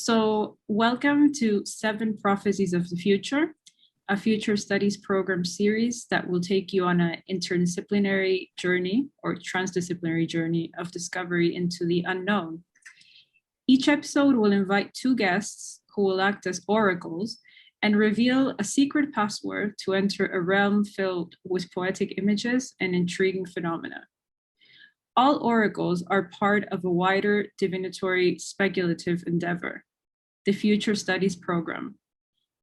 So welcome to 7 Prophecies of the Future, a future studies program series that will take you on an interdisciplinary journey or transdisciplinary journey of discovery into the unknown. Each episode will invite 2 guests who will act as oracles and reveal a secret password to enter a realm filled with poetic images and intriguing phenomena. All oracles are part of a wider divinatory speculative endeavor, the Future Studies program,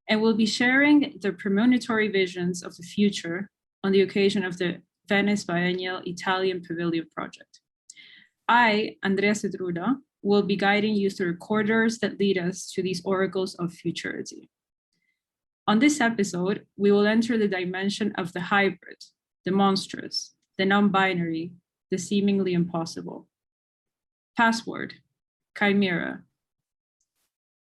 and will be sharing their premonitory visions of the future on the occasion of the Venice Biennale Italian Pavilion project. I, Andrea Cetrulo, will be guiding you through corridors that lead us to these oracles of futurity. On this episode, we will enter the dimension of the hybrid, the monstrous, the non-binary, the seemingly impossible. Password, Chimera.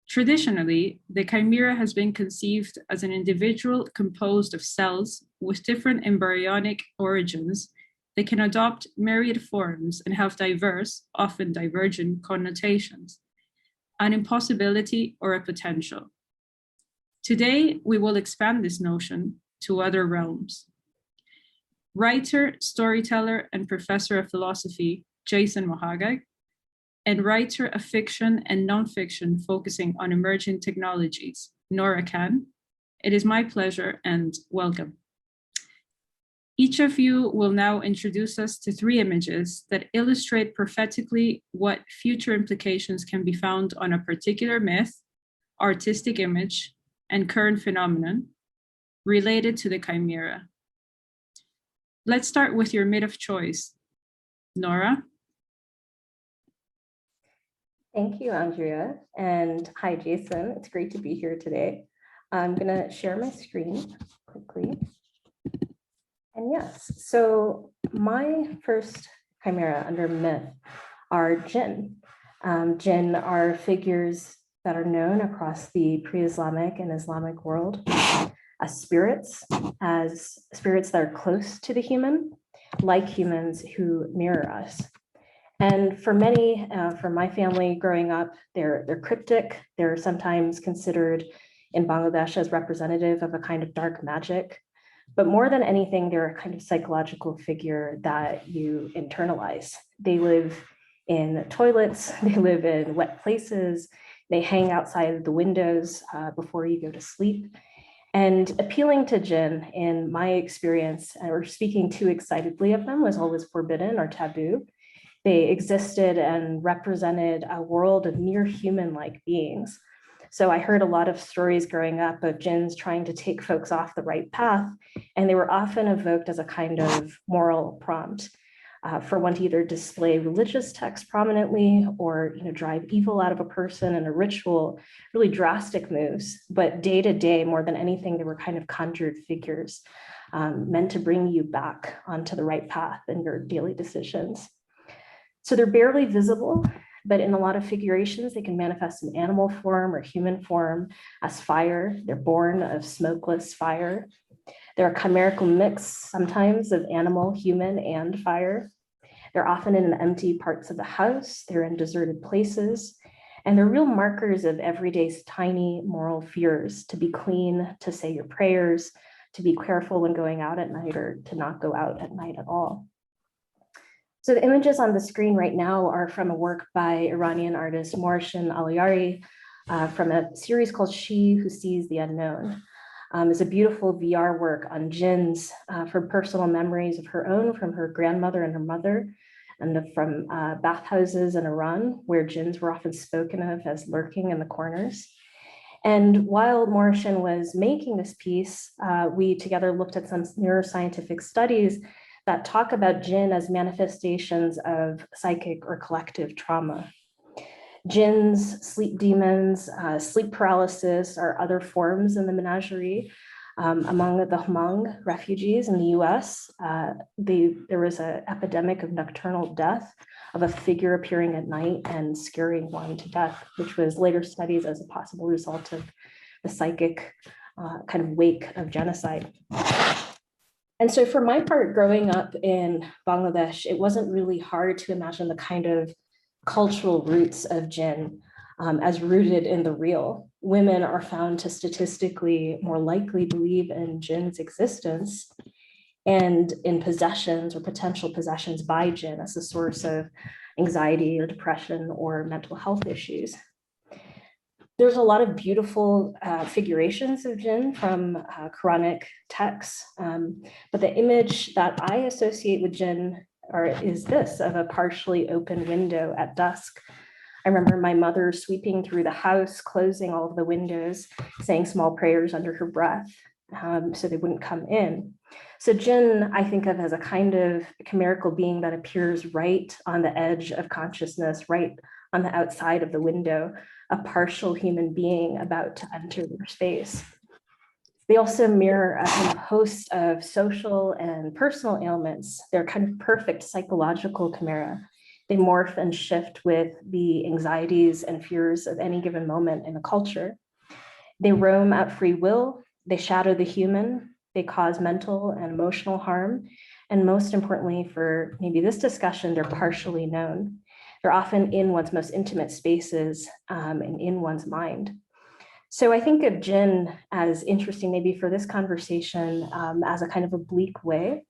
Traditionally, the chimera has been conceived as an individual composed of cells with different embryonic origins that can adopt myriad forms and have diverse, often divergent connotations, an impossibility or a potential. Today, we will expand this notion to other realms. Writer, storyteller, and professor of philosophy, Jason Mohaghegh, and writer of fiction and nonfiction focusing on emerging technologies, Nora. It is my pleasure and welcome. Each of you will now introduce us to 3 images that illustrate prophetically what future implications can be found on a particular myth, artistic image, and current phenomenon related to the chimera. Let's start with your myth of choice. Nora? Thank you, Andrea. And hi, Jason. It's great to be here today. I'm going to share my screen quickly. And yes, so my first chimera under myth are jinn. Jinn are figures that are known across the pre-Islamic and Islamic world as spirits that are close to the human, like humans who mirror us. And for many, from my family growing up, they're cryptic. They're sometimes considered in Bangladesh as representative of a kind of dark magic. But more than anything, they're a kind of psychological figure that you internalize. They live in toilets, they live in wet places, they hang outside the windows before you go to sleep. And appealing to jinn, in my experience, or speaking too excitedly of them, was always forbidden or taboo. They existed and represented a world of near human-like beings. So I heard a lot of stories growing up of jinns trying to take folks off the right path, and they were often evoked as a kind of moral prompt for one to either display religious texts prominently or drive evil out of a person in a ritual, really drastic moves. But day to day, more than anything, they were kind of conjured figures meant to bring you back onto the right path in your daily decisions. So they're barely visible, but in a lot of figurations, they can manifest in animal form or human form as fire. They're born of smokeless fire. They're a chimerical mix sometimes of animal, human, and fire. They're often in empty parts of the house. They're in deserted places. And they're real markers of everyday's tiny moral fears: to be clean, to say your prayers, to be careful when going out at night, or to not go out at night at all. So the images on the screen right now are from a work by Iranian artist Mohsen Aliyari from a series called She Who Sees the Unknown. It's a beautiful VR work on jinns from personal memories of her own, from her grandmother and her mother, and from bathhouses in Iran, where jinns were often spoken of as lurking in the corners. And while Mohsen was making this piece, we together looked at some neuroscientific studies that talk about jinn as manifestations of psychic or collective trauma. Jinns, sleep demons, sleep paralysis are other forms in the menagerie. Among the Hmong refugees in the US, there was an epidemic of nocturnal death, of a figure appearing at night and scaring one to death, which was later studied as a possible result of the psychic kind of wake of genocide. And so for my part, growing up in Bangladesh, it wasn't really hard to imagine the kind of cultural roots of jinn. as rooted in the real. Women are found to statistically more likely believe in jinn's existence and in possessions or potential possessions by jinn as a source of anxiety or depression or mental health issues. There's a lot of beautiful figurations of jinn from Quranic texts, but the image that I associate with jinn is this of a partially open window at dusk. I remember my mother sweeping through the house, closing all of the windows, saying small prayers under her breath so they wouldn't come in. So jinn, I think of as a kind of chimerical being that appears right on the edge of consciousness, right on the outside of the window, a partial human being about to enter their space. They also mirror a host of social and personal ailments. They're kind of perfect psychological chimera. They morph and shift with the anxieties and fears of any given moment in a culture. They roam at free will. They shadow the human. They cause mental and emotional harm. And most importantly, for maybe this discussion, they're partially known. They're often in one's most intimate spaces and in one's mind. So I think of jinn as interesting, maybe for this conversation, as a kind of oblique way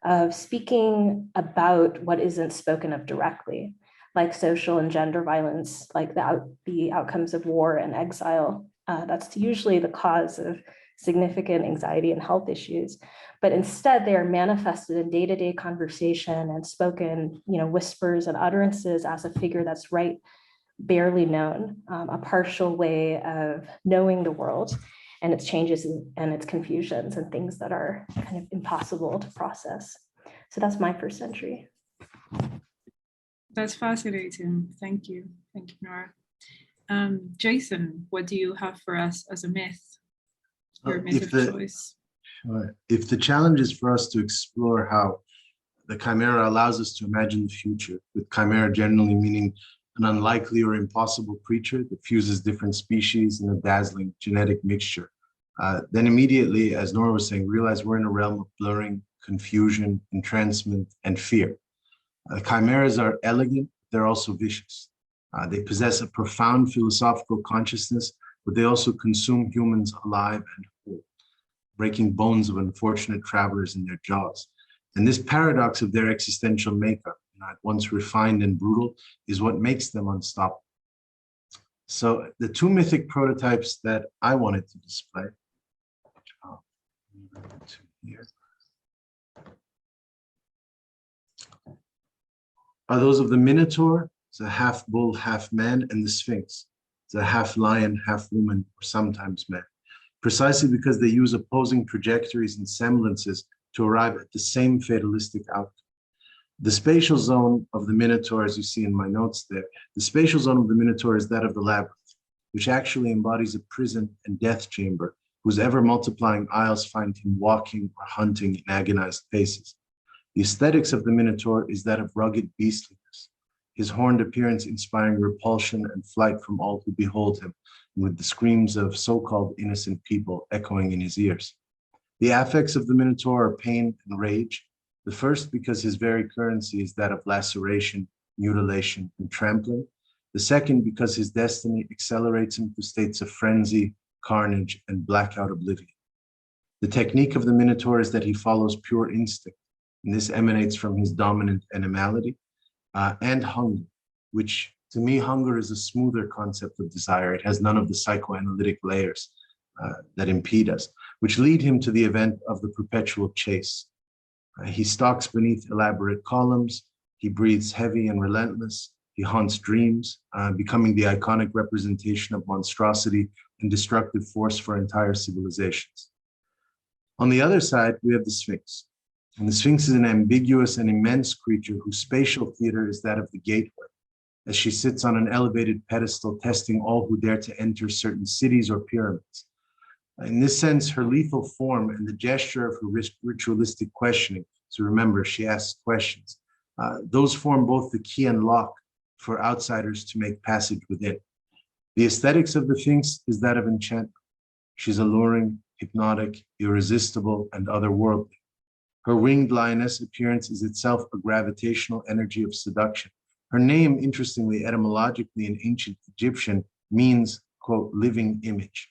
of speaking about what isn't spoken of directly, like social and gender violence, like the outcomes of war and exile. That's usually the cause of significant anxiety and health issues, but instead they are manifested in day-to-day conversation and spoken, whispers and utterances as a figure that's barely known, a partial way of knowing the world and its changes and its confusions and things that are kind of impossible to process. So that's my first entry. That's fascinating. Thank you. Thank you, Nora. Jason, what do you have for us as a myth? Your myth of choice. Sure. If the challenge is for us to explore how the chimera allows us to imagine the future, with chimera generally meaning an unlikely or impossible creature that fuses different species in a dazzling genetic mixture, then immediately, as Nora was saying, realize we're in a realm of blurring, confusion, entrancement, and fear. Chimeras are elegant, they're also vicious. They possess a profound philosophical consciousness, but they also consume humans alive and whole, breaking bones of unfortunate travelers in their jaws. And this paradox of their existential makeup, at once refined and brutal, is what makes them unstoppable. So the two mythic prototypes that I wanted to display are those of the Minotaur, it's a half bull, half man, and the Sphinx, it's a half lion, half woman, or sometimes man, precisely because they use opposing trajectories and semblances to arrive at the same fatalistic outcome. The spatial zone of the Minotaur, as you see in my notes there, the spatial zone of the Minotaur is that of the labyrinth, which actually embodies a prison and death chamber, whose ever-multiplying aisles find him walking or hunting in agonized paces. The aesthetics of the Minotaur is that of rugged beastliness, his horned appearance inspiring repulsion and flight from all who behold him, with the screams of so-called innocent people echoing in his ears. The affects of the Minotaur are pain and rage, the first because his very currency is that of laceration, mutilation, and trampling. The second because his destiny accelerates him to states of frenzy, carnage, and blackout oblivion. The technique of the Minotaur is that he follows pure instinct, and this emanates from his dominant animality and hunger, which to me, hunger is a smoother concept of desire. It has none of the psychoanalytic layers that impede us, which lead him to the event of the perpetual chase. He stalks beneath elaborate columns, he breathes heavy and relentless, he haunts dreams, becoming the iconic representation of monstrosity and destructive force for entire civilizations. On the other side, we have the Sphinx. And the Sphinx is an ambiguous and immense creature whose spatial theater is that of the gateway, as she sits on an elevated pedestal testing all who dare to enter certain cities or pyramids. In this sense, her lethal form and the gesture of her ritualistic questioning, so remember, she asks questions, those form both the key and lock for outsiders to make passage within. The aesthetics of the Sphinx is that of enchantment. She's alluring, hypnotic, irresistible, and otherworldly. Her winged lioness appearance is itself a gravitational energy of seduction, Her name, interestingly, etymologically in ancient Egyptian, means, quote, living image.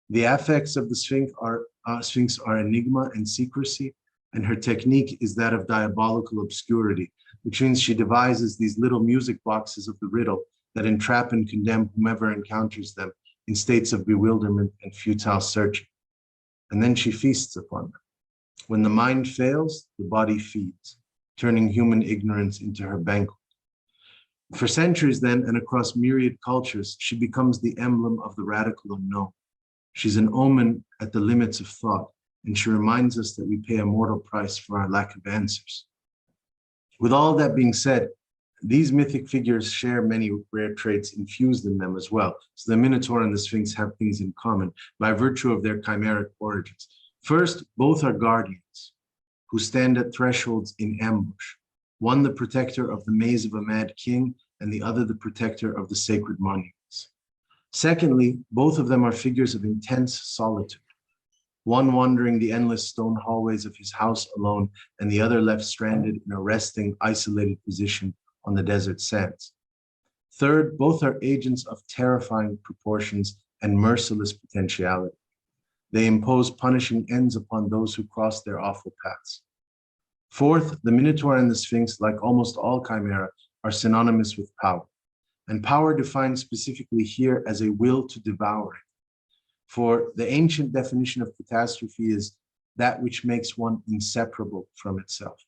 The affects of the Sphinx are enigma and secrecy, and her technique is that of diabolical obscurity, which means she devises these little music boxes of the riddle that entrap and condemn whomever encounters them in states of bewilderment and futile searching. And then she feasts upon them. When the mind fails, the body feeds, turning human ignorance into her banquet. For centuries then, and across myriad cultures, she becomes the emblem of the radical unknown. She's an omen at the limits of thought, and she reminds us that we pay a mortal price for our lack of answers. With all that being said, these mythic figures share many rare traits infused in them as well. So the Minotaur and the Sphinx have things in common by virtue of their chimeric origins. First, both are guardians who stand at thresholds in ambush. One the protector of the maze of a mad king, and the other the protector of the sacred monuments. Secondly, both of them are figures of intense solitude. One wandering the endless stone hallways of his house alone, and the other left stranded in a resting, isolated position on the desert sands. Third, both are agents of terrifying proportions and merciless potentiality. They impose punishing ends upon those who cross their awful paths. Fourth, the Minotaur and the Sphinx, like almost all chimera, are synonymous with power, and power defined specifically here as a will to devour it. For the ancient definition of catastrophe is that which makes one inseparable from itself.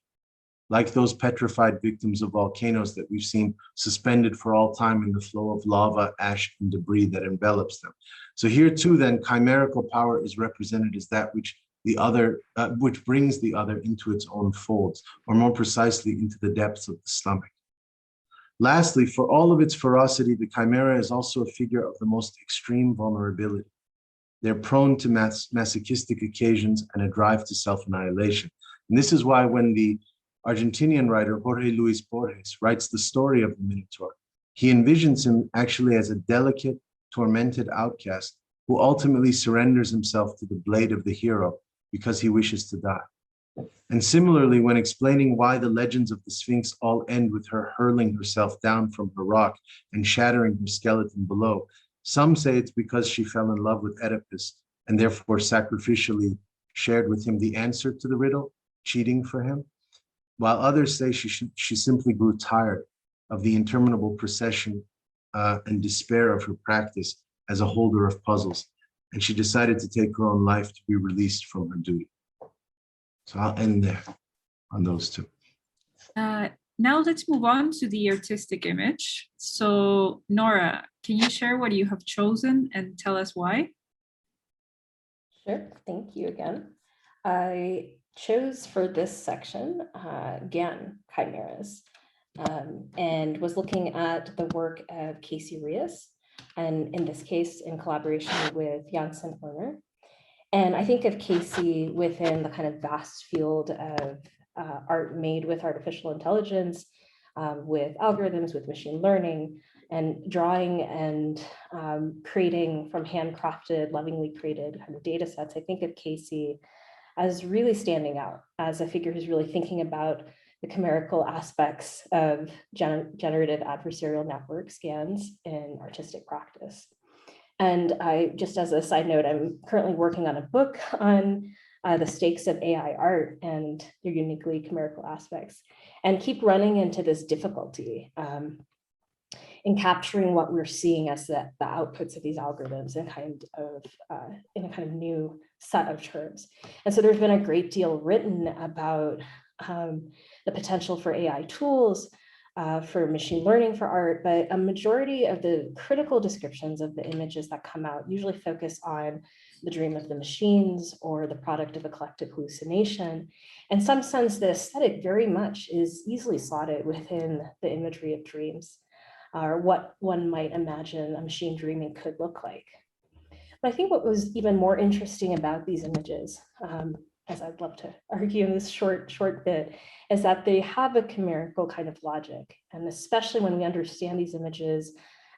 Like those petrified victims of volcanoes that we've seen suspended for all time in the flow of lava, ash, and debris that envelops them. So here too, then, chimerical power is represented as that which which brings the other into its own folds, or more precisely, into the depths of the stomach. Lastly, for all of its ferocity, the chimera is also a figure of the most extreme vulnerability. They're prone to masochistic occasions and a drive to self-annihilation. And this is why when the Argentinian writer Jorge Luis Borges writes the story of the Minotaur, he envisions him actually as a delicate, tormented outcast who ultimately surrenders himself to the blade of the hero because he wishes to die. And similarly, when explaining why the legends of the Sphinx all end with her hurling herself down from her rock and shattering her skeleton below, some say it's because she fell in love with Oedipus and therefore sacrificially shared with him the answer to the riddle, cheating for him, while others say she simply grew tired of the interminable procession and despair of her practice as a holder of puzzles, and she decided to take her own life to be released from her duty. So I'll end there on those two. Now let's move on to the artistic image. So Nora, can you share what you have chosen and tell us why? Sure, thank you again. I chose for this section, again, chimeras, and was looking at the work of Casey Rias, and in this case, in collaboration with Janssen Horner. And I think of Casey within the kind of vast field of art made with artificial intelligence, with algorithms, with machine learning, and drawing and creating from handcrafted, lovingly created kind of data sets. I think of Casey as really standing out as a figure who's really thinking about the chimerical aspects of generative adversarial network scans in artistic practice. And I, just as a side note, I'm currently working on a book on the stakes of AI art and their uniquely chimerical aspects, and keep running into this difficulty in capturing what we're seeing as the outputs of these algorithms in a kind of new set of terms. And so there's been a great deal written about the potential for AI tools, for machine learning for art, but a majority of the critical descriptions of the images that come out usually focus on the dream of the machines or the product of a collective hallucination. In some sense, the aesthetic very much is easily slotted within the imagery of dreams, or what one might imagine a machine dreaming could look like. But I think what was even more interesting about these images, as I'd love to argue in this short bit, is that they have a chimerical kind of logic. And especially when we understand these images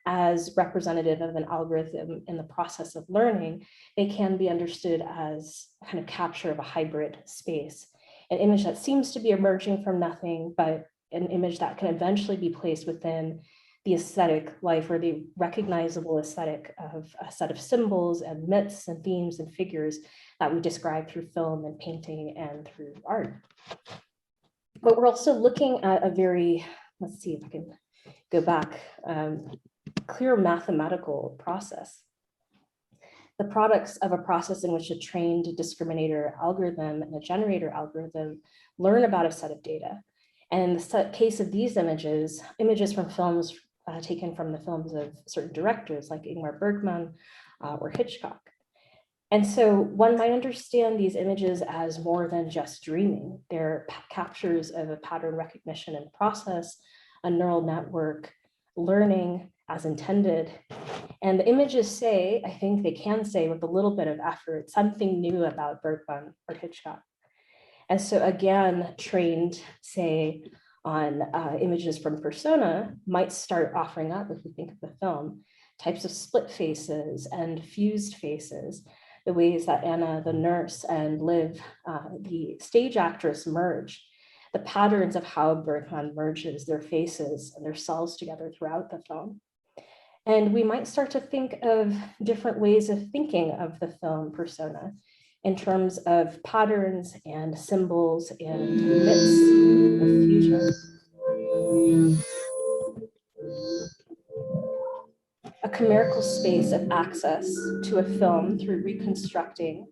as representative of an algorithm in the process of learning, they can be understood as a kind of capture of a hybrid space, an image that seems to be emerging from nothing, but an image that can eventually be placed within the aesthetic life or the recognizable aesthetic of a set of symbols and myths and themes and figures that we describe through film and painting and through art. But we're also looking at a very, let's see if I can go back, clear mathematical process. The products of a process in which a trained discriminator algorithm and a generator algorithm learn about a set of data. And in the case of these images from films taken from the films of certain directors like Ingmar Bergman or Hitchcock. And so one might understand these images as more than just dreaming. They're captures of a pattern recognition and process, a neural network, learning as intended. And the images say, I think they can say with a little bit of effort, something new about Bergman or Hitchcock. And so again, trained, say, on images from persona might start offering up, if we think of the film, types of split faces and fused faces, the ways that Anna, the nurse, and Liv, the stage actress, merge, the patterns of how Bergman merges their faces and their selves together throughout the film. And we might start to think of different ways of thinking of the film persona in terms of patterns and symbols and myths of fusion. A chimerical space of access to a film through reconstructing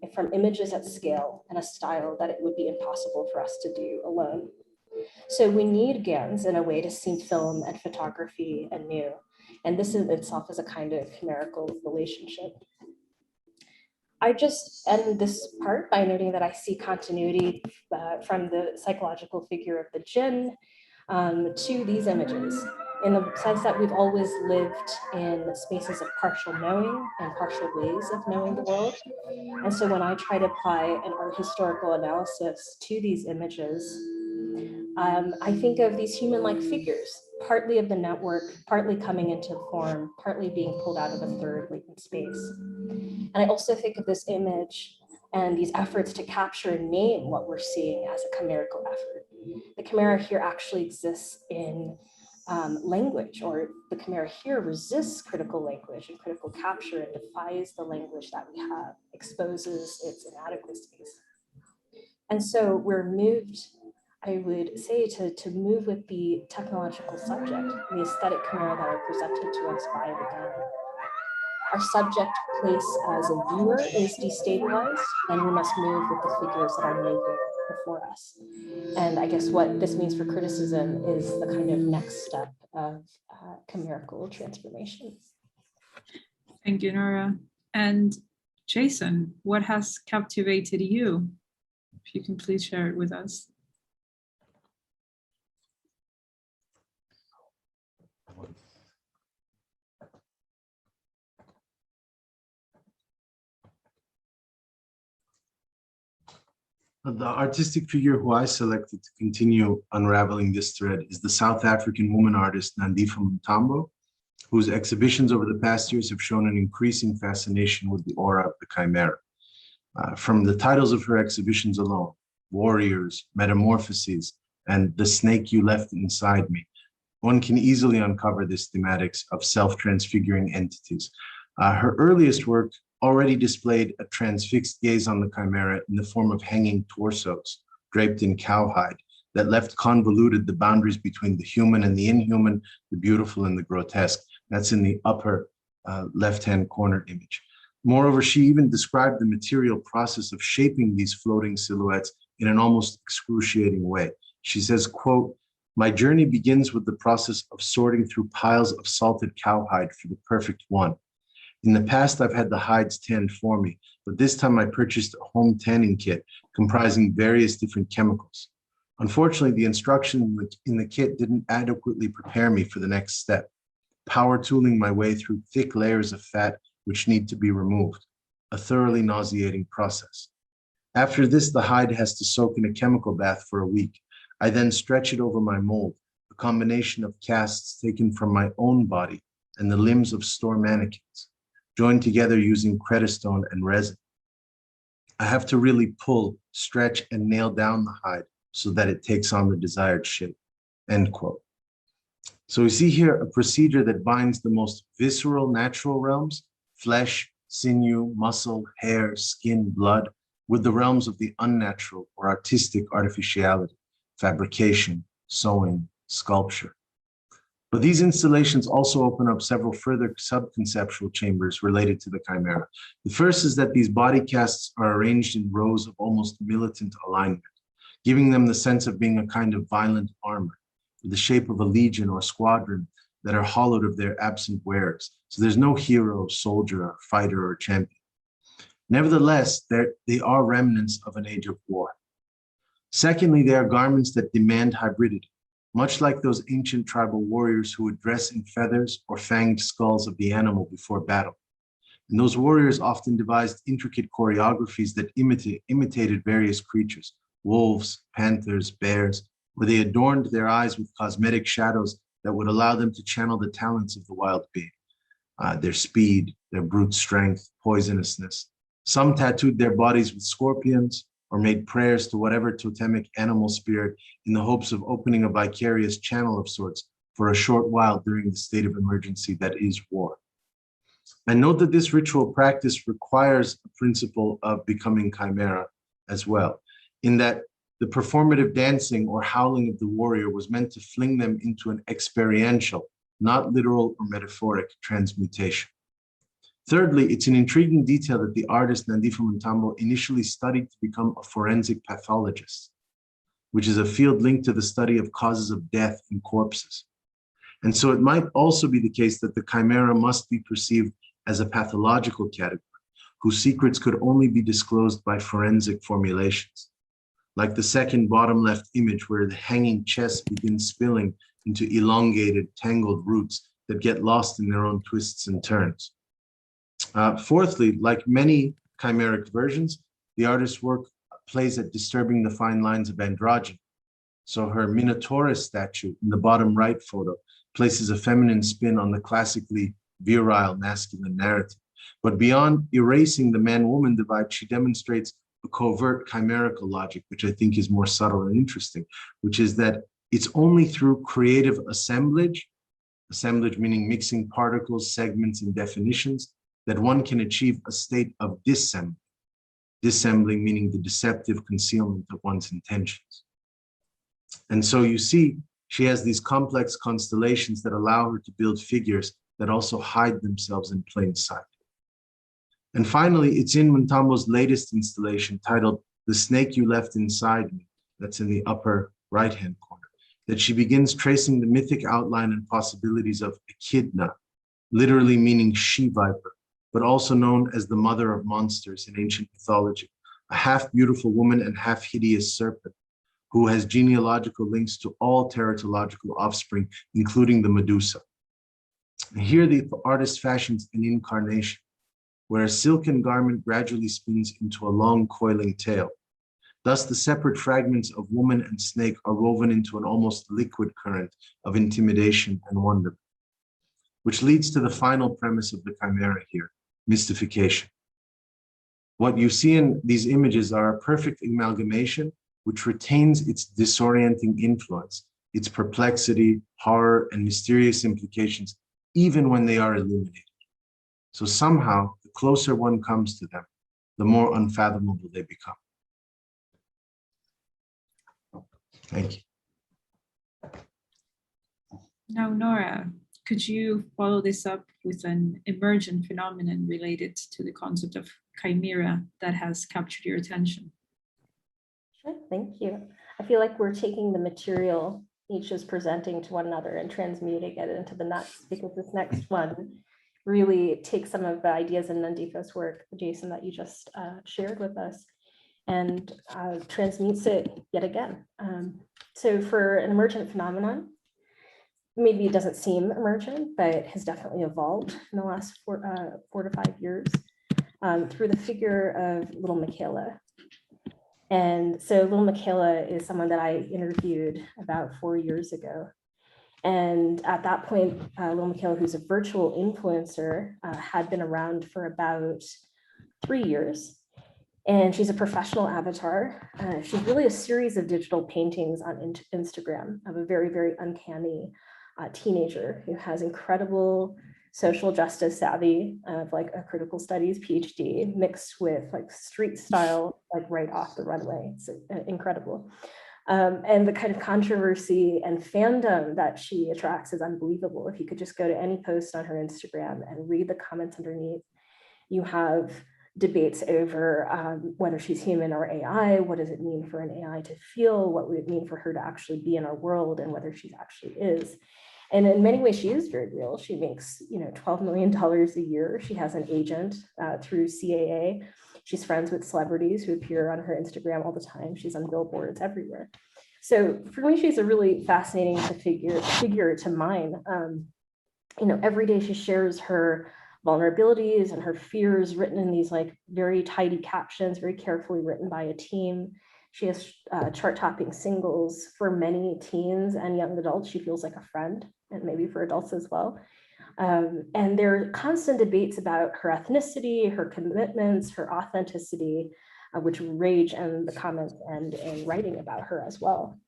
it from images at scale and a style that it would be impossible for us to do alone. So we need GANs in a way to see film and photography anew. And this in itself is a kind of chimerical relationship. I just end this part by noting that I see continuity from the psychological figure of the jinn to these images, in the sense that we've always lived in spaces of partial knowing and partial ways of knowing the world. And so when I try to apply an art historical analysis to these images, I think of these human-like figures, partly of the network, partly coming into form, partly being pulled out of a third latent space. And I also think of this image and these efforts to capture and name what we're seeing as a chimerical effort. The chimera here actually exists in language, or the chimera here resists critical language and critical capture and defies the language that we have, exposes its inadequacies. And so we're moved, I would say, to move with the technological subject, the aesthetic chimera that are presented to us by the gun. Our subject place as a viewer is destabilized, and we must move with the figures that are moving before us. And I guess what this means for criticism is the kind of next step of chimerical transformation. Thank you, Nora. And Jason, what has captivated you? If you can please share it with us. The artistic figure who I selected to continue unraveling this thread is the South African woman artist Nandipha Mutambo, whose exhibitions over the past years have shown an increasing fascination with the aura of the chimera. From the titles of her exhibitions alone, Warriors, Metamorphoses, and The Snake You Left Inside Me, one can easily uncover this thematics of self-transfiguring entities. Her earliest work already displayed a transfixed gaze on the chimera in the form of hanging torsos draped in cowhide that left convoluted the boundaries between the human and the inhuman, the beautiful and the grotesque. That's in the upper left-hand corner image. Moreover, she even described the material process of shaping these floating silhouettes in an almost excruciating way. She says, quote, "My journey begins with the process of sorting through piles of salted cowhide for the perfect one. In the past, I've had the hides tanned for me, but this time I purchased a home tanning kit comprising various different chemicals. Unfortunately, the instructions in the kit didn't adequately prepare me for the next step, power tooling my way through thick layers of fat which need to be removed, a thoroughly nauseating process. After this, the hide has to soak in a chemical bath for a week. I then stretch it over my mold, a combination of casts taken from my own body and the limbs of store mannequins, joined together using cretostone and resin. I have to really pull, stretch, and nail down the hide so that it takes on the desired shape. end quote. So we see here a procedure that binds the most visceral natural realms, flesh, sinew, muscle, hair, skin, blood, with the realms of the unnatural or artistic artificiality, fabrication, sewing, sculpture. But these installations also open up several further sub-conceptual chambers related to the chimera. The first is that these body casts are arranged in rows of almost militant alignment, giving them the sense of being a kind of violent armor, with the shape of a legion or squadron that are hollowed of their absent wearers. So there's no hero, soldier, fighter, or champion. Nevertheless, they are remnants of an age of war. Secondly, they are garments that demand hybridity, much like those ancient tribal warriors who would dress in feathers or fanged skulls of the animal before battle. And those warriors often devised intricate choreographies that imitated various creatures, wolves, panthers, bears, where they adorned their eyes with cosmetic shadows that would allow them to channel the talents of the wild being, their speed, their brute strength, poisonousness. Some tattooed their bodies with scorpions or made prayers to whatever totemic animal spirit in the hopes of opening a vicarious channel of sorts for a short while during the state of emergency that is war. And note that this ritual practice requires a principle of becoming chimera as well, in that the performative dancing or howling of the warrior was meant to fling them into an experiential, not literal or metaphoric, transmutation. Thirdly, it's an intriguing detail that the artist Nandifo Mutombo initially studied to become a forensic pathologist, which is a field linked to the study of causes of death in corpses. And so it might also be the case that the chimera must be perceived as a pathological category, whose secrets could only be disclosed by forensic formulations, like the second bottom left image where the hanging chest begins spilling into elongated, tangled roots that get lost in their own twists and turns. Fourthly, like many chimeric versions, the artist's work plays at disturbing the fine lines of androgyny. So her Minotaurus statue in the bottom right photo places a feminine spin on the classically virile masculine narrative. But beyond erasing the man-woman divide, she demonstrates a covert chimerical logic, which I think is more subtle and interesting, which is that it's only through creative assemblage meaning mixing particles, segments, and definitions, that one can achieve a state of dissembling. Dissembling meaning the deceptive concealment of one's intentions. And so you see, she has these complex constellations that allow her to build figures that also hide themselves in plain sight. And finally, it's in Mutombo's latest installation titled The Snake You Left Inside Me, that's in the upper right-hand corner, that she begins tracing the mythic outline and possibilities of Echidna, literally meaning she-viper, but also known as the mother of monsters in ancient mythology, a half-beautiful woman and half-hideous serpent who has genealogical links to all teratological offspring, including the Medusa. And here the artist fashions an incarnation, where a silken garment gradually spins into a long coiling tail. Thus, the separate fragments of woman and snake are woven into an almost liquid current of intimidation and wonderment, which leads to the final premise of the chimera here, mystification. What you see in these images are a perfect amalgamation which retains its disorienting influence, its perplexity, horror, and mysterious implications, even when they are illuminated. So somehow, the closer one comes to them, the more unfathomable they become. Thank you. Now, Nora, could you follow this up with an emergent phenomenon related to the concept of chimera that has captured your attention? Sure, thank you. I feel like we're taking the material each is presenting to one another and transmuting it into the next, because this next one really takes some of the ideas in Nandifo's work, Jason, that you just shared with us, and transmutes it yet again. So for an emergent phenomenon, maybe it doesn't seem emergent, but has definitely evolved in the last 4 to 5 years through the figure of little Michaela. And so little Michaela is someone that I interviewed about 4 years ago. And at that point, little Michaela, who's a virtual influencer, had been around for about 3 years. And she's a professional avatar. She's really a series of digital paintings on Instagram of a very, very uncanny teenager who has incredible social justice savvy of like a critical studies PhD mixed with like street style, like right off the runway. It's incredible. And the kind of controversy and fandom that she attracts is unbelievable. If you could just go to any post on her Instagram and read the comments underneath, you have debates over whether she's human or AI. What does it mean for an AI to feel? What would it mean for her to actually be in our world, and whether she actually is? And in many ways, she is very real. She makes, $12 million a year. She has an agent through CAA. She's friends with celebrities who appear on her Instagram all the time. She's on billboards everywhere. So for me, she's a really fascinating figure to mine. Every day she shares her vulnerabilities and her fears written in these like very tidy captions, very carefully written by a team. She has chart-topping singles for many teens and young adults. She feels like a friend, and maybe for adults as well. And there are constant debates about her ethnicity, her commitments, her authenticity, which rage in the comments and in writing about her as well.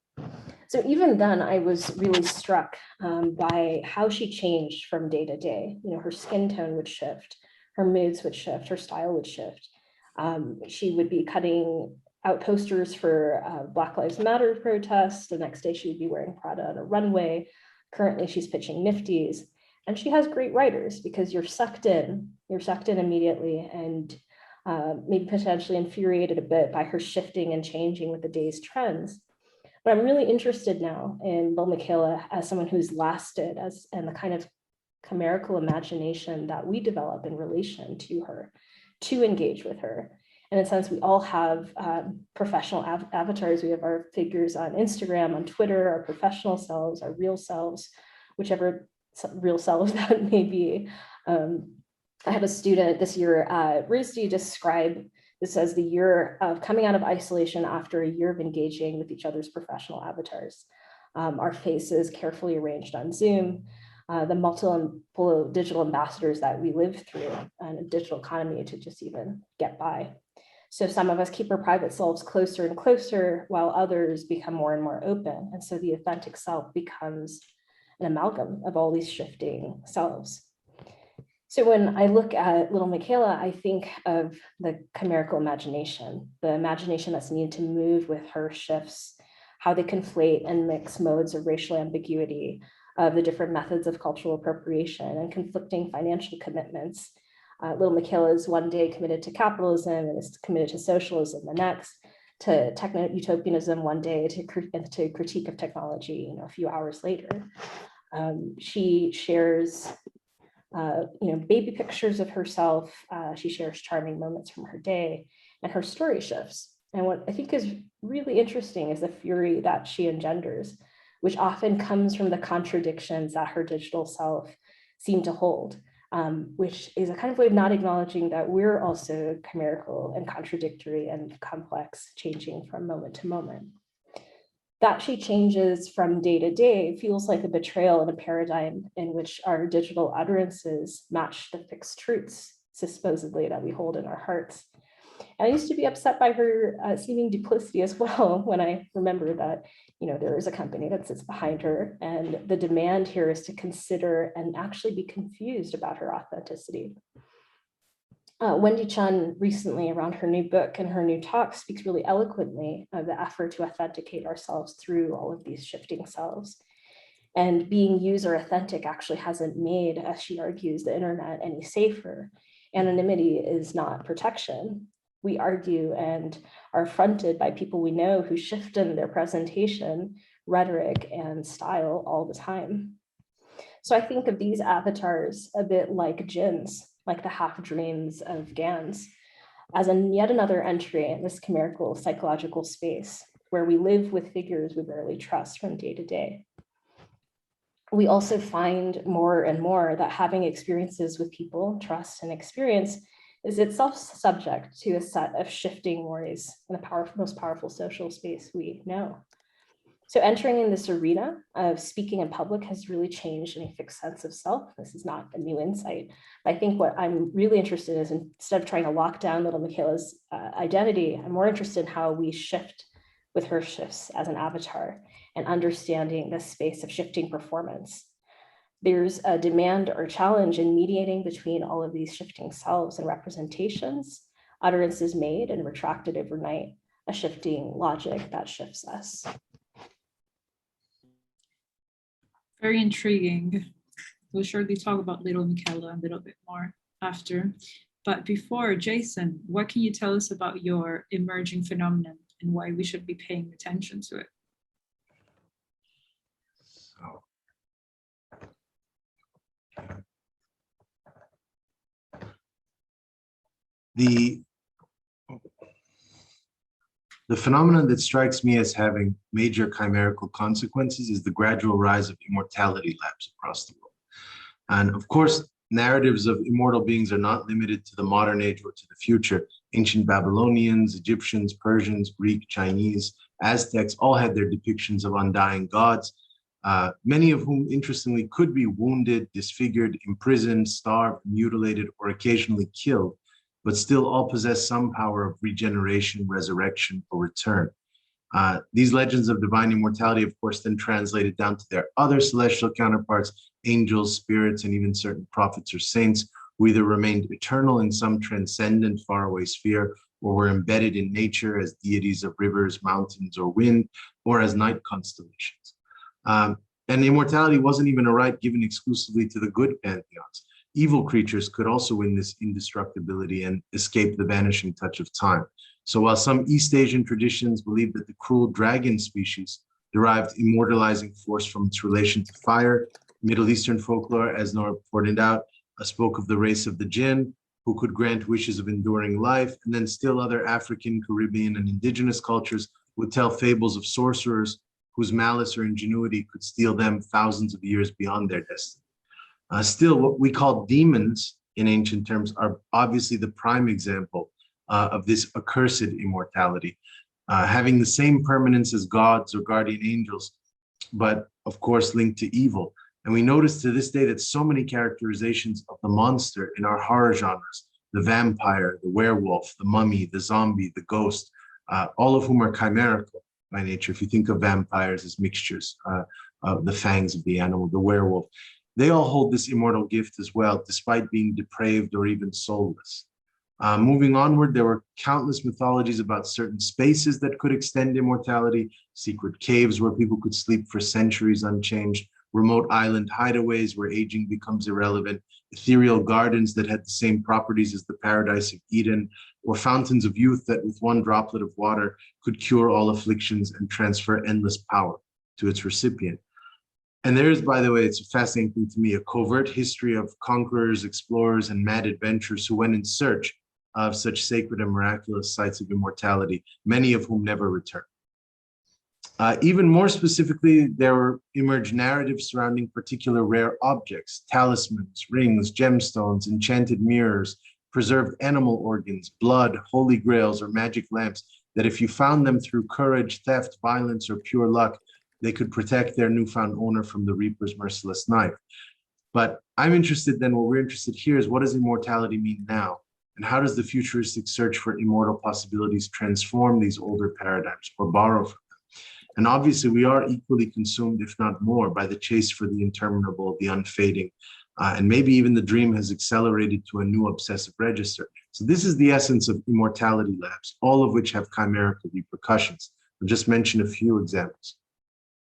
So even then, I was really struck by how she changed from day to day. Her skin tone would shift, her moods would shift, her style would shift. She would be cutting out posters for Black Lives Matter protests. The next day she would be wearing Prada on a runway. Currently she's pitching Nifties. And she has great writers because you're sucked in immediately, and maybe potentially infuriated a bit by her shifting and changing with the day's trends. But I'm really interested now in Lil Michaela as someone who's lasted and the kind of chimerical imagination that we develop in relation to her, to engage with her. And in a sense, we all have professional avatars. We have our figures on Instagram, on Twitter, our professional selves, our real selves, whichever real selves that may be. I had a student this year at RISD describe this as the year of coming out of isolation after a year of engaging with each other's professional avatars. Our faces carefully arranged on Zoom, the multiple digital ambassadors that we live through, and a digital economy to just even get by. So some of us keep our private selves closer and closer, while others become more and more open. And so the authentic self becomes an amalgam of all these shifting selves. So when I look at Little Michaela, I think of the chimerical imagination, the imagination that's needed to move with her shifts, how they conflate and mix modes of racial ambiguity, of the different methods of cultural appropriation and conflicting financial commitments. Little Michaela is one day committed to capitalism and is committed to socialism the next, to techno-utopianism one day, to critique of technology a few hours later. She shares baby pictures of herself. She shares charming moments from her day, and her story shifts. And what I think is really interesting is the fury that she engenders, which often comes from the contradictions that her digital self seemed to hold, which is a kind of way of not acknowledging that we're also chimerical and contradictory and complex, changing from moment to moment. That she changes from day to day feels like a betrayal in a paradigm in which our digital utterances match the fixed truths, supposedly, that we hold in our hearts. And I used to be upset by her seeming duplicity as well, when I remember that there is a company that sits behind her, and the demand here is to consider and actually be confused about her authenticity. Wendy Chun recently, around her new book and her new talk, speaks really eloquently of the effort to authenticate ourselves through all of these shifting selves. And being user authentic actually hasn't made, as she argues, the internet any safer. Anonymity is not protection. We argue and are affronted by people we know who shift in their presentation, rhetoric, and style all the time. So I think of these avatars a bit like jinns, like the half dreams of Gans, as yet another entry in this chimerical psychological space where we live with figures we barely trust from day to day. We also find more and more that having experiences with people, trust and experience, is itself subject to a set of shifting worries in the most powerful social space we know. So entering in this arena of speaking in public has really changed any fixed sense of self. This is not a new insight. I think what I'm really interested in is, instead of trying to lock down little Michaela's identity, I'm more interested in how we shift with her shifts as an avatar and understanding the space of shifting performance. There's a demand or challenge in mediating between all of these shifting selves and representations, utterances made and retracted overnight, a shifting logic that shifts us. Very intriguing. We'll surely talk about little Michaela a little bit more after. But before, Jason, what can you tell us about your emerging phenomenon and why we should be paying attention to it? The phenomenon that strikes me as having major chimerical consequences is the gradual rise of immortality labs across the world. And of course, narratives of immortal beings are not limited to the modern age or to the future. Ancient Babylonians, Egyptians, Persians, Greek, Chinese, Aztecs all had their depictions of undying gods, many of whom, interestingly, could be wounded, disfigured, imprisoned, starved, mutilated, or occasionally killed, but still all possess some power of regeneration, resurrection, or return. These legends of divine immortality, of course, then translated down to their other celestial counterparts, angels, spirits, and even certain prophets or saints, who either remained eternal in some transcendent faraway sphere, or were embedded in nature as deities of rivers, mountains, or wind, or as night constellations. And immortality wasn't even a right given exclusively to the good pantheons. Evil creatures could also win this indestructibility and escape the vanishing touch of time. So while some East Asian traditions believe that the cruel dragon species derived immortalizing force from its relation to fire, Middle Eastern folklore, as Nora pointed out, spoke of the race of the jinn, who could grant wishes of enduring life, and then still other African, Caribbean, and indigenous cultures would tell fables of sorcerers whose malice or ingenuity could steal them thousands of years beyond their destiny. Still, what we call demons in ancient terms are obviously the prime example of this accursed immortality, having the same permanence as gods or guardian angels, but of course linked to evil. And we notice to this day that so many characterizations of the monster in our horror genres, the vampire, the werewolf, the mummy, the zombie, the ghost, all of whom are chimerical by nature. If you think of vampires as mixtures of the fangs of the animal, the werewolf, they all hold this immortal gift as well, despite being depraved or even soulless. Moving onward, there were countless mythologies about certain spaces that could extend immortality, secret caves where people could sleep for centuries unchanged, remote island hideaways where aging becomes irrelevant, ethereal gardens that had the same properties as the paradise of Eden, or fountains of youth that with one droplet of water could cure all afflictions and transfer endless power to its recipient. And there is, by the way, it's a fascinating thing to me, a covert history of conquerors, explorers, and mad adventurers who went in search of such sacred and miraculous sites of immortality, many of whom never returned. Even more specifically, there emerged narratives surrounding particular rare objects, talismans, rings, gemstones, enchanted mirrors, preserved animal organs, blood, holy grails, or magic lamps, that if you found them through courage, theft, violence, or pure luck, they could protect their newfound owner from the Reaper's merciless knife. But I'm interested then, what we're interested here is, what does immortality mean now? And how does the futuristic search for immortal possibilities transform these older paradigms or borrow from them? And obviously we are equally consumed, if not more, by the chase for the interminable, the unfading, and maybe even the dream has accelerated to a new obsessive register. So this is the essence of immortality labs, all of which have chimerical repercussions. I'll just mention a few examples.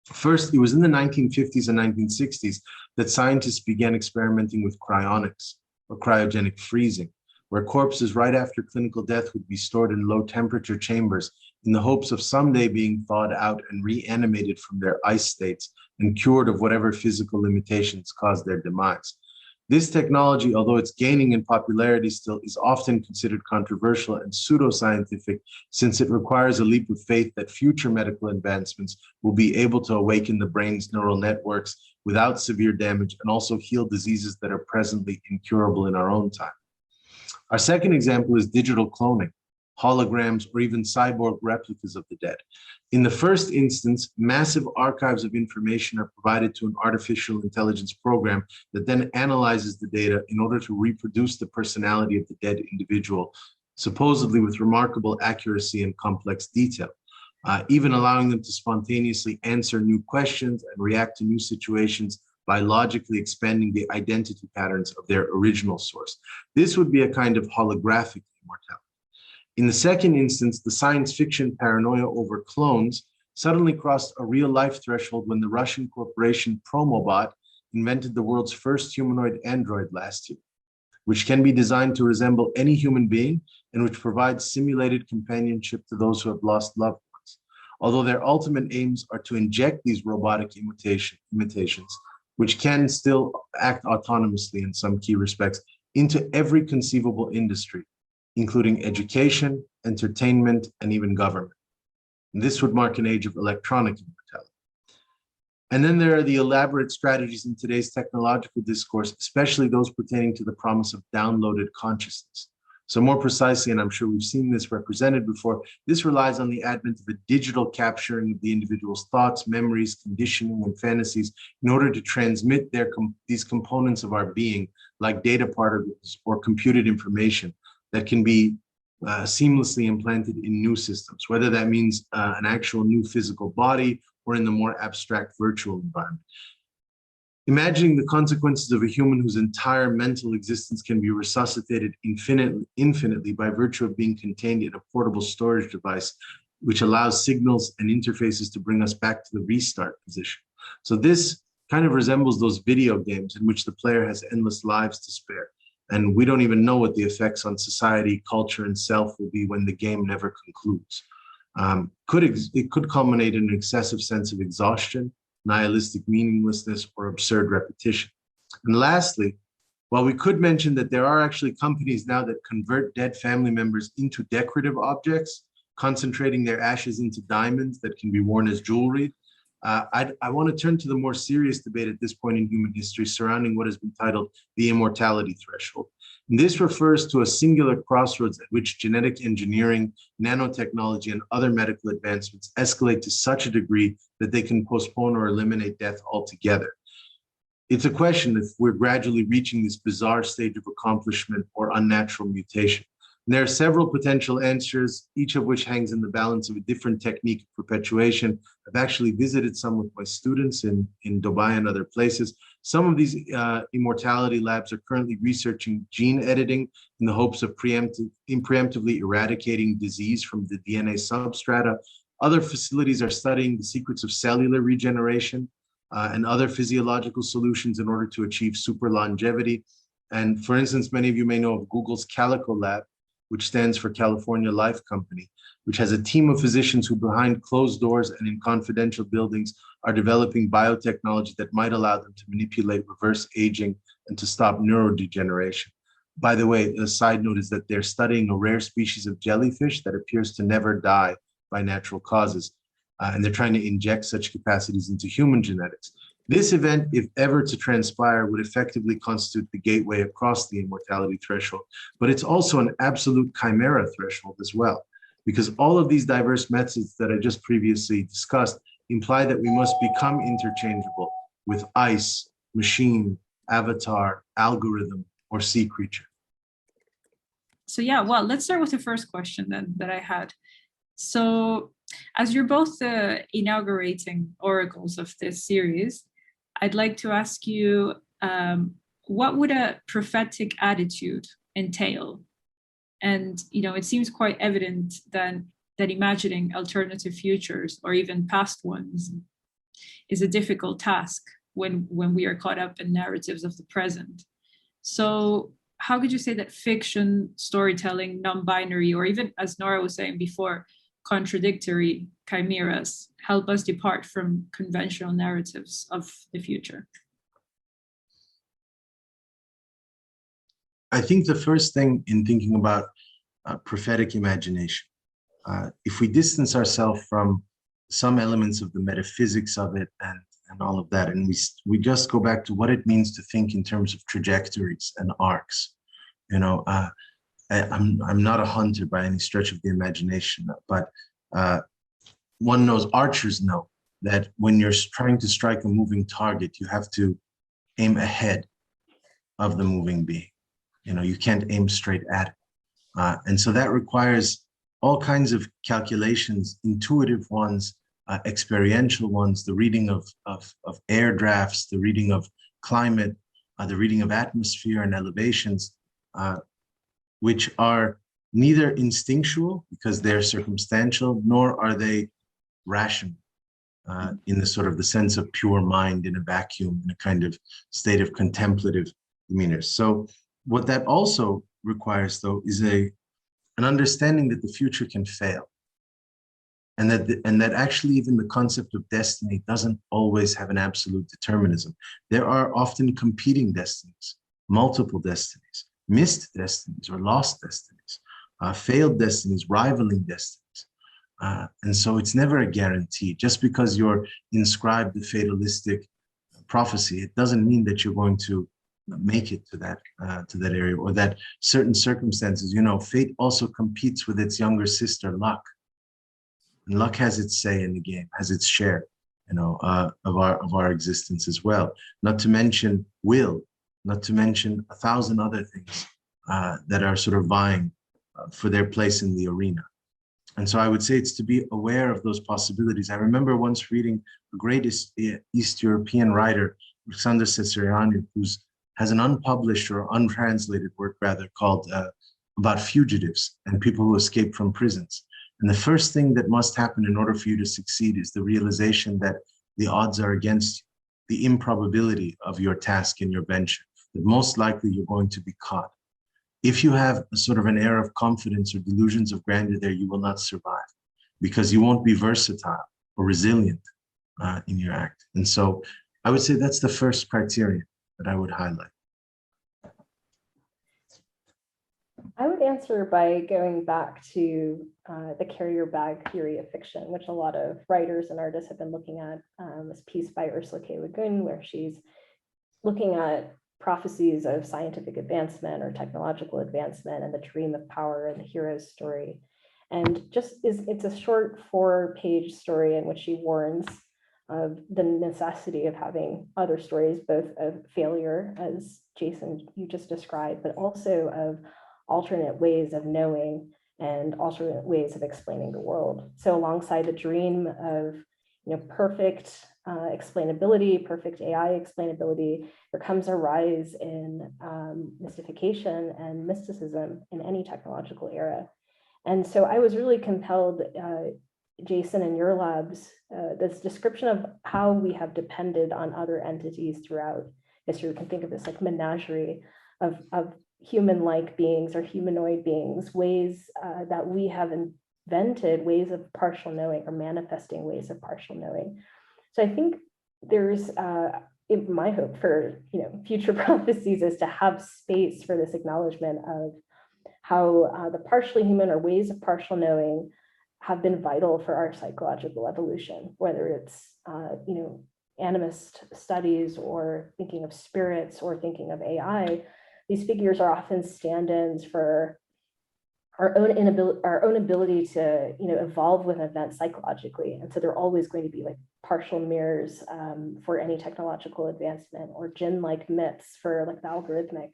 First, it was in the 1950s and 1960s that scientists began experimenting with cryonics, or cryogenic freezing, where corpses right after clinical death would be stored in low temperature chambers in the hopes of someday being thawed out and reanimated from their ice states and cured of whatever physical limitations caused their demise. This technology, although it's gaining in popularity still, is often considered controversial and pseudoscientific, since it requires a leap of faith that future medical advancements will be able to awaken the brain's neural networks without severe damage and also heal diseases that are presently incurable in our own time. Our second example is digital cloning, holograms, or even cyborg replicas of the dead. In the first instance, massive archives of information are provided to an artificial intelligence program that then analyzes the data in order to reproduce the personality of the dead individual, supposedly with remarkable accuracy and complex detail, even allowing them to spontaneously answer new questions and react to new situations by logically expanding the identity patterns of their original source. This would be a kind of holographic immortality. In the second instance, the science fiction paranoia over clones suddenly crossed a real-life threshold when the Russian corporation Promobot invented the world's first humanoid android last year, which can be designed to resemble any human being and which provides simulated companionship to those who have lost loved ones. Although their ultimate aims are to inject these robotic imitations, which can still act autonomously in some key respects, into every conceivable industry, including education, entertainment, and even government. And this would mark an age of electronic immortality. And then there are the elaborate strategies in today's technological discourse, especially those pertaining to the promise of downloaded consciousness. So more precisely, and I'm sure we've seen this represented before, this relies on the advent of a digital capturing of the individual's thoughts, memories, conditioning, and fantasies in order to transmit these components of our being, like data particles or computed information, that can be seamlessly implanted in new systems, whether that means an actual new physical body or in the more abstract virtual environment. Imagining the consequences of a human whose entire mental existence can be resuscitated infinitely by virtue of being contained in a portable storage device, which allows signals and interfaces to bring us back to the restart position. So this kind of resembles those video games in which the player has endless lives to spare. And we don't even know what the effects on society, culture, and self will be when the game never concludes. It could culminate in an excessive sense of exhaustion, nihilistic meaninglessness, or absurd repetition. And lastly, while we could mention that there are actually companies now that convert dead family members into decorative objects, concentrating their ashes into diamonds that can be worn as jewelry, I want to turn to the more serious debate at this point in human history surrounding what has been titled the immortality threshold. And this refers to a singular crossroads at which genetic engineering, nanotechnology, and other medical advancements escalate to such a degree that they can postpone or eliminate death altogether. It's a question if we're gradually reaching this bizarre stage of accomplishment or unnatural mutation. And there are several potential answers, each of which hangs in the balance of a different technique of perpetuation. I've actually visited some with my students in Dubai and other places. Some of these immortality labs are currently researching gene editing in the hopes of preemptively eradicating disease from the DNA substrata. Other facilities are studying the secrets of cellular regeneration and other physiological solutions in order to achieve super longevity. And for instance, many of you may know of Google's Calico Lab, which stands for California Life Company, which has a team of physicians who behind closed doors and in confidential buildings are developing biotechnology that might allow them to manipulate reverse aging and to stop neurodegeneration. By the way, a side note is that they're studying a rare species of jellyfish that appears to never die by natural causes. And they're trying to inject such capacities into human genetics. This event, if ever to transpire, would effectively constitute the gateway across the immortality threshold, but it's also an absolute chimera threshold as well, because all of these diverse methods that I just previously discussed imply that we must become interchangeable with ice, machine, avatar, algorithm, or sea creature. So yeah, well, let's start with the first question then that I had. So as you're both the inaugurating oracles of this series, I'd like to ask you, what would a prophetic attitude entail? And, you know, it seems quite evident that imagining alternative futures or even past ones is a difficult task when we are caught up in narratives of the present. So how could you say that fiction, storytelling, non-binary, or even, as Nora was saying before, contradictory chimeras help us depart from conventional narratives of the future? I think the first thing in thinking about prophetic imagination, if we distance ourselves from some elements of the metaphysics of it and all of that, and we just go back to what it means to think in terms of trajectories and arcs, you know, I'm not a hunter by any stretch of the imagination, but one knows, archers know, that when you're trying to strike a moving target, you have to aim ahead of the moving being. You know, you can't aim straight at it. And so that requires all kinds of calculations, intuitive ones, experiential ones, the reading of air drafts, the reading of climate, the reading of atmosphere and elevations, which are neither instinctual because they're circumstantial, nor are they rational in the sort of the sense of pure mind in a vacuum, in a kind of state of contemplative demeanor. So what that also requires, though, is an understanding that the future can fail, and that actually even the concept of destiny doesn't always have an absolute determinism. There are often competing destinies, multiple destinies, missed destinies or lost destinies, failed destinies, rivaling destinies. And so it's never a guarantee. Just because you're inscribed a fatalistic prophecy, it doesn't mean that you're going to make it to that area, or that certain circumstances, you know, fate also competes with its younger sister, luck. And luck has its say in the game, has its share, you know, of our existence as well. Not to mention will, not to mention 1,000 other things that are sort of vying for their place in the arena. And so I would say it's to be aware of those possibilities. I remember once reading a great East European writer, Alexander Caesarianu, who has an unpublished or untranslated work rather called about fugitives and people who escape from prisons. And the first thing that must happen in order for you to succeed is the realization that the odds are against you, the improbability of your task and your venture, that most likely you're going to be caught. If you have a sort of an air of confidence or delusions of grandeur there, you will not survive, because you won't be versatile or resilient in your act. And so I would say that's the first criterion that I would highlight. I would answer by going back to the carrier bag theory of fiction, which a lot of writers and artists have been looking at. This piece by Ursula K. Le Guin, where she's looking at prophecies of scientific advancement or technological advancement and the dream of power and the hero's story. And it's a short 4-page story in which she warns of the necessity of having other stories, both of failure, as Jason, you just described, but also of alternate ways of knowing and alternate ways of explaining the world. So alongside the dream of, you know, perfect explainability, perfect AI explainability, there comes a rise in mystification and mysticism in any technological era. And so I was really compelled, Jason, in your labs, this description of how we have depended on other entities throughout history. We can think of this like menagerie of human-like beings or humanoid beings, ways that we have invented, ways of partial knowing or manifesting ways of partial knowing. So I think there's my hope for, you know, future prophecies is to have space for this acknowledgement of how the partially human or ways of partial knowing have been vital for our psychological evolution, whether it's you know, animist studies or thinking of spirits or thinking of AI. These figures are often stand-ins for our own ability to, you know, evolve with events psychologically. And so they're always going to be like partial mirrors for any technological advancement, or jinn-like myths for like the algorithmic.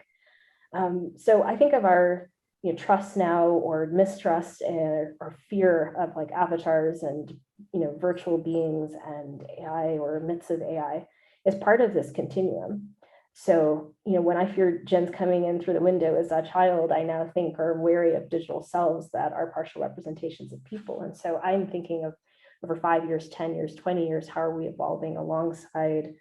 So I think of our, you know, trust now or mistrust or fear of like avatars and, you know, virtual beings and AI or myths of AI as part of this continuum. So, you know, when I fear jinns coming in through the window as a child, I now think or wary of digital selves that are partial representations of people. And so I'm thinking of over 5 years, 10 years, 20 years, how are we evolving alongside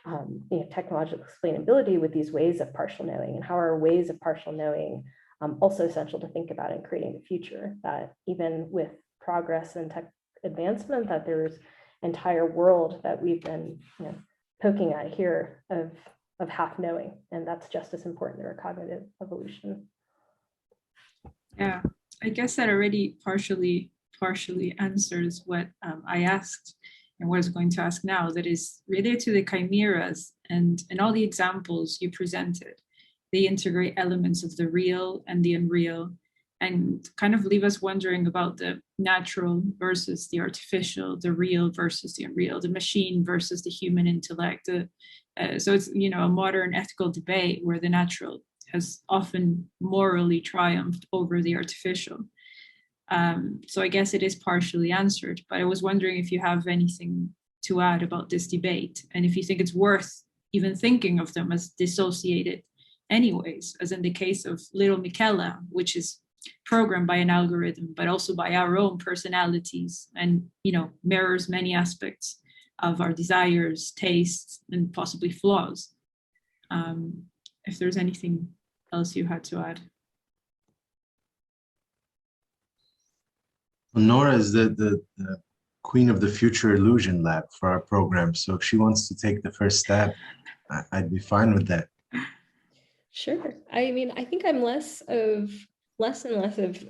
you know, technological explainability with these ways of partial knowing, and how are ways of partial knowing also essential to think about in creating the future, that even with progress and tech advancement, that there's entire world that we've been, you know, poking at here of half knowing, and that's just as important in our cognitive evolution. Yeah, I guess that already partially answers what I asked and what I was going to ask now, that is related to the chimeras and all the examples you presented. They integrate elements of the real and the unreal, and kind of leave us wondering about the natural versus the artificial, the real versus the unreal, the machine versus the human intellect. So it's, you know, a modern ethical debate where the natural has often morally triumphed over the artificial. So I guess it is partially answered, but I was wondering if you have anything to add about this debate, and if you think it's worth even thinking of them as dissociated anyways, as in the case of little Michela, which is programmed by an algorithm, but also by our own personalities, and, you know, mirrors many aspects of our desires, tastes, and possibly flaws. If there's anything else you had to add. Nora is the queen of the Future Illusion Lab for our program. So if she wants to take the first stab, I'd be fine with that. Sure. I mean, I think I'm less and less of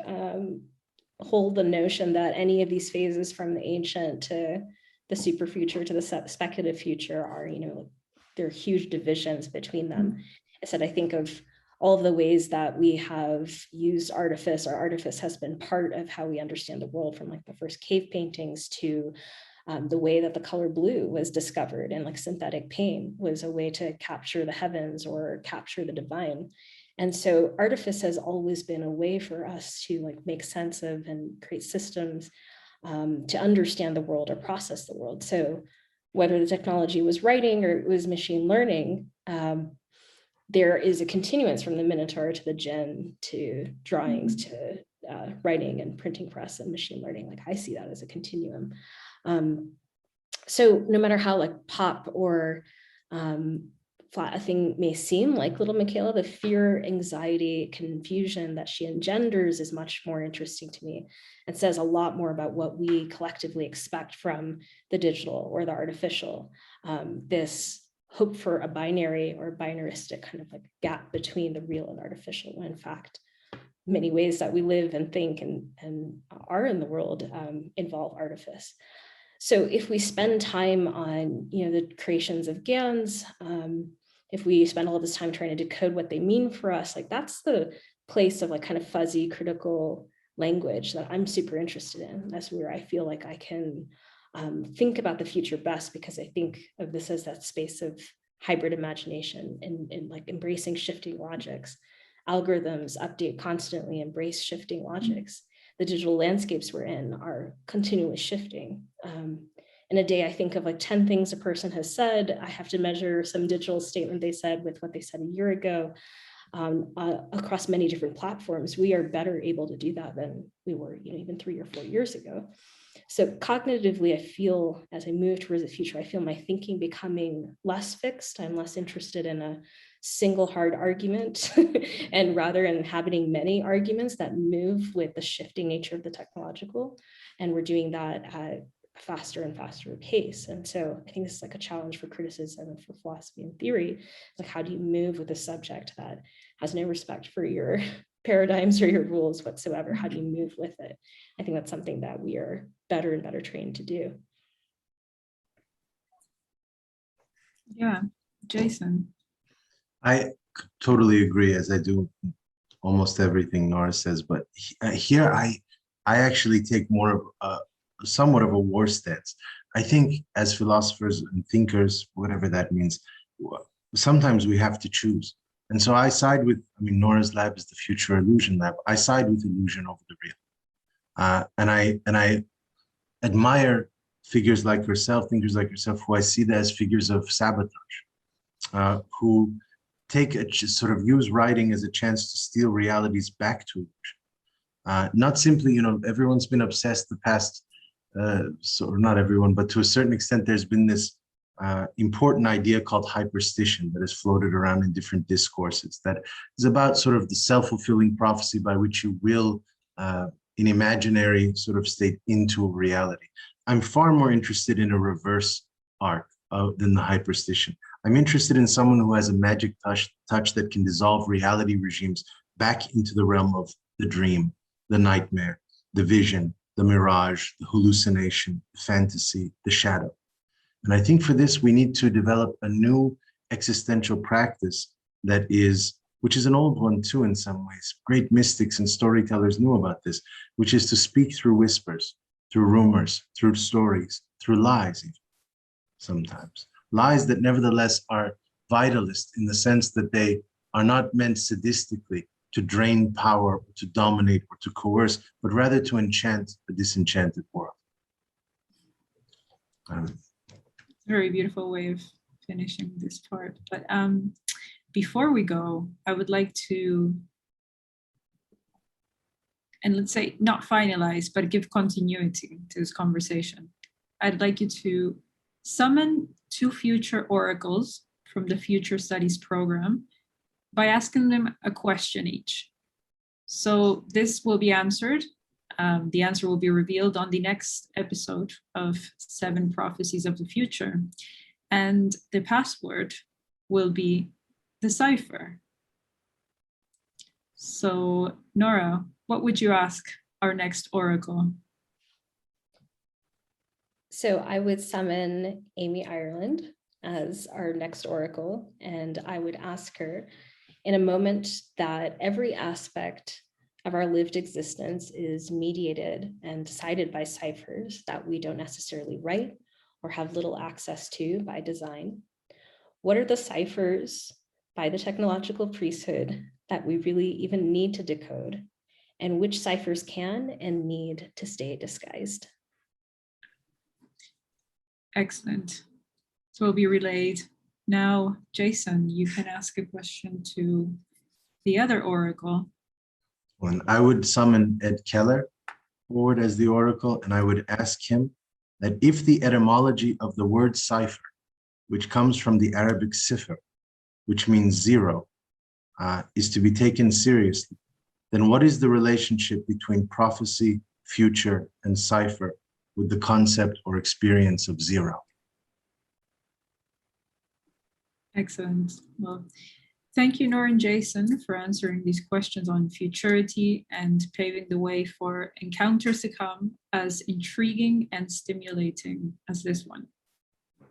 hold the notion that any of these phases from the ancient to the super future to the speculative future are, you know, there are huge divisions between them. Instead, I think of all of the ways that we have used artifice, or artifice has been part of how we understand the world, from like the first cave paintings to the way that the color blue was discovered, and like synthetic paint was a way to capture the heavens or capture the divine. And so artifice has always been a way for us to like make sense of and create systems to understand the world or process the world. So whether the technology was writing or it was machine learning, there is a continuance from the Minotaur to the Djinn to drawings to writing and printing press and machine learning. Like I see that as a continuum. So no matter how like pop or flat a thing may seem, like little Michela, the fear, anxiety, confusion that she engenders is much more interesting to me. It says a lot more about what we collectively expect from the digital or the artificial. This hope for a binary or binaristic kind of like gap between the real and artificial, when in fact, many ways that we live and think and are in the world involve artifice. So if we spend time on, you know, the creations of GANs, if we spend all this time trying to decode what they mean for us, like that's the place of like kind of fuzzy critical language that I'm super interested in. That's where I feel like I can think about the future best, because I think of this as that space of hybrid imagination and like embracing shifting logics. Algorithms update constantly, embrace shifting logics. The digital landscapes we're in are continually shifting. In a day, I think of like 10 things a person has said. I have to measure some digital statement they said with what they said a year ago. Across many different platforms, we are better able to do that than we were, you know, even 3 or 4 years ago. So cognitively, I feel as I move towards the future, I feel my thinking becoming less fixed. I'm less interested in a single hard argument and rather inhabiting many arguments that move with the shifting nature of the technological. And we're doing that at a faster and faster pace. And so I think this is like a challenge for criticism and for philosophy and theory. Like, how do you move with a subject that has no respect for your paradigms or your rules whatsoever? How do you move with it? I think that's something that we are better and better trained to do. Yeah, Jason. I totally agree, as I do almost everything Nora says, but here I actually take more of somewhat of a war stance. I think as philosophers and thinkers, whatever that means, sometimes we have to choose. And so I side with, I mean, Nora's lab is the Future Illusion Lab. I side with illusion over the real. And I admire figures like yourself, thinkers like yourself, who I see that as figures of sabotage, who take sort of use writing as a chance to steal realities back to illusion. Not simply, you know, everyone's been obsessed the past, so not everyone, but to a certain extent, there's been this important idea called hyperstition that has floated around in different discourses that is about sort of the self-fulfilling prophecy by which you will, in imaginary sort of state, into reality. I'm far more interested in a reverse arc than the hyperstition. I'm interested in someone who has a magic touch that can dissolve reality regimes back into the realm of the dream, the nightmare, the vision, the mirage, the hallucination, the fantasy, the shadow. And I think for this, we need to develop a new existential practice that is which is an old one too in some ways. Great mystics and storytellers knew about this, which is to speak through whispers, through rumors, through stories, through lies even, sometimes. Lies that nevertheless are vitalist in the sense that they are not meant sadistically to drain power, or to dominate, or to coerce, but rather to enchant a disenchanted world. Very beautiful way of finishing this part. But before we go, I would like to, and let's say not finalize, but give continuity to this conversation. I'd like you to summon 2 future oracles from the Future Studies program by asking them a question each. So this will be answered. The answer will be revealed on the next episode of 7 Prophecies of the Future. And the password will be the cipher. So Nora, what would you ask our next oracle? So I would summon Amy Ireland as our next oracle, and I would ask her, in a moment that every aspect of our lived existence is mediated and decided by ciphers that we don't necessarily write or have little access to by design, what are the ciphers by the technological priesthood that we really even need to decode, and which ciphers can and need to stay disguised? Excellent. So will be relayed. Now, Jason, you can ask a question to the other oracle. Well, I would summon Ed Keller forward as the oracle, and I would ask him that if the etymology of the word cipher, which comes from the Arabic Cipher, which means 0, is to be taken seriously, then what is the relationship between prophecy, future, and cipher with the concept or experience of 0? Excellent. Well, thank you, Nora and Jason, for answering these questions on futurity and paving the way for encounters to come as intriguing and stimulating as this one.